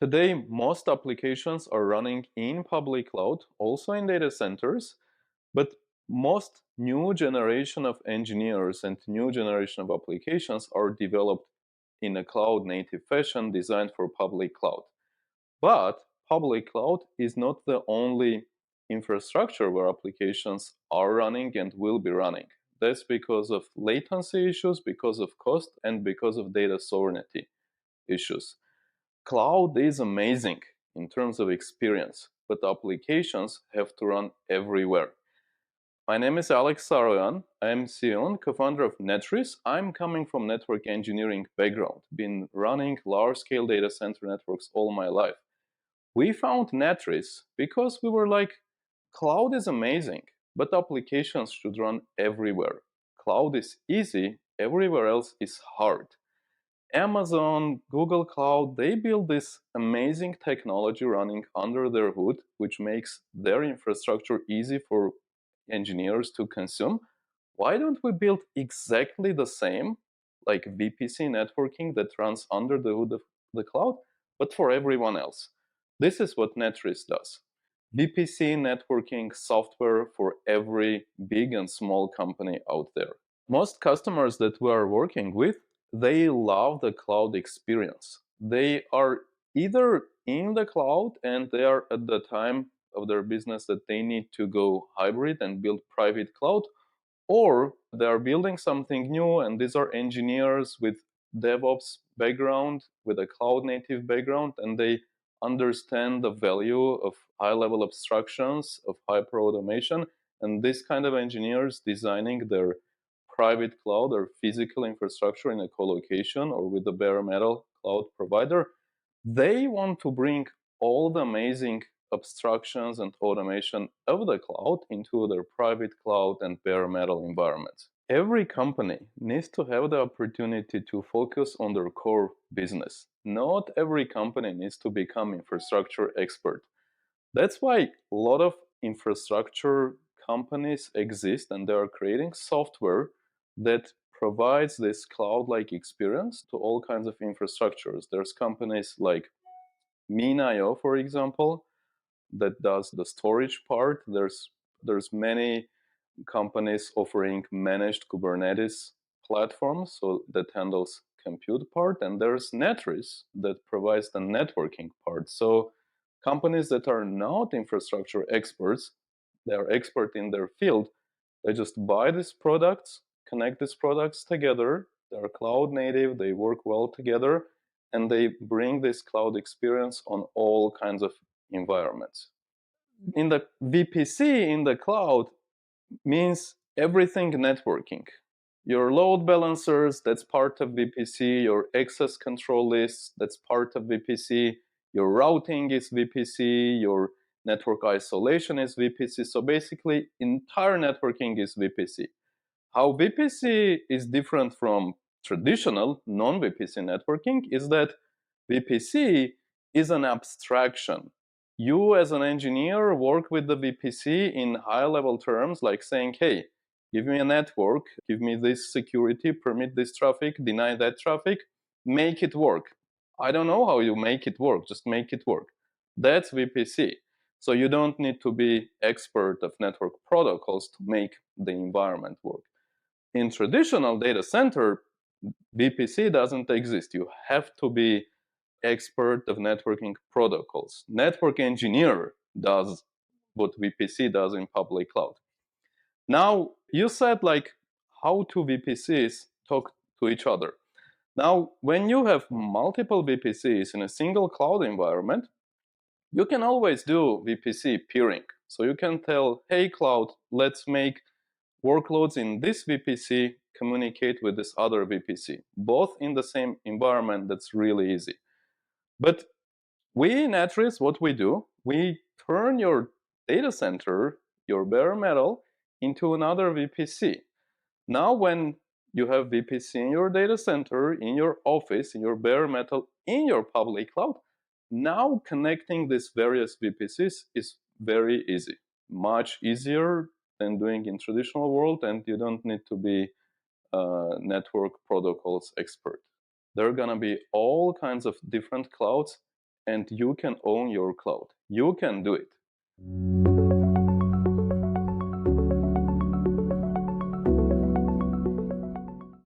Today, most applications are running in public cloud, also in data centers, but most new generation of engineers and new generation of applications are developed in a cloud native fashion designed for public cloud. But public cloud is not the only infrastructure where applications are running and will be running. That's because of latency issues, because of cost, and because of data sovereignty issues. Cloud is amazing in terms of experience, but applications have to run everywhere. My name is Alex Saroyan. I'm CEO and co-founder of Netris. I'm coming from network engineering background, been running large-scale data center networks all my life. We found Netris because we were like, cloud is amazing, but applications should run everywhere. Cloud is easy, everywhere else is hard. Amazon, Google Cloud, they build this amazing technology running under their hood, which makes their infrastructure easy for engineers to consume. Why don't we build exactly the same, like VPC networking that runs under the hood of the cloud, but for everyone else? This is what Netris does. VPC networking software for every big and small company out there. Most customers that we are working with, they love the cloud experience. They are either in the cloud and they are at the time of their business that they need to go hybrid and build private cloud, or they are building something new and these are engineers with DevOps background, with a cloud native background, and they understand the value of high level abstractions, of hyper automation. And this kind of engineers designing their private cloud or physical infrastructure in a colocation or with a bare metal cloud provider, they want to bring all the amazing abstractions and automation of the cloud into their private cloud and bare metal environments. Every company needs to have the opportunity to focus on their core business. Not every company needs to become infrastructure expert. That's why a lot of infrastructure companies exist and they are creating software that provides this cloud-like experience to all kinds of infrastructures. There's companies like Mean.io, for example, that does the storage part. There's many companies offering managed Kubernetes platforms so that handles compute part, and there's Netris that provides the networking part. So companies that are not infrastructure experts, they are expert in their field, they just buy these products, connect these products together, they're cloud native, they work well together, and they bring this cloud experience on all kinds of environments. In the VPC in the cloud means everything networking. Your load balancers, that's part of VPC. Your access control lists, that's part of VPC. Your routing is VPC. Your network isolation is VPC. So basically, entire networking is VPC. How VPC is different from traditional non-VPC networking is that VPC is an abstraction. You as an engineer work with the VPC in high level terms like saying, hey, give me a network, give me this security, permit this traffic, deny that traffic, make it work. I don't know how you make it work, just make it work. That's VPC. So you don't need to be expert of network protocols to make the environment work. In traditional data center, VPC doesn't exist. You have to be expert of networking protocols. Network engineer does what VPC does in public cloud. Now, you said like how two VPCs talk to each other. Now, when you have multiple VPCs in a single cloud environment, you can always do VPC peering. So you can tell, hey, cloud, let's make workloads in this VPC communicate with this other VPC, both in the same environment. That's really easy. But we in Netris, what we do, we turn your data center, your bare metal, into another VPC. Now, when you have VPC in your data center, in your office, in your bare metal, in your public cloud, now connecting these various VPCs is very easy, much easier than doing in traditional world, and you don't need to be a network protocols expert. There are gonna be all kinds of different clouds and you can own your cloud. You can do it.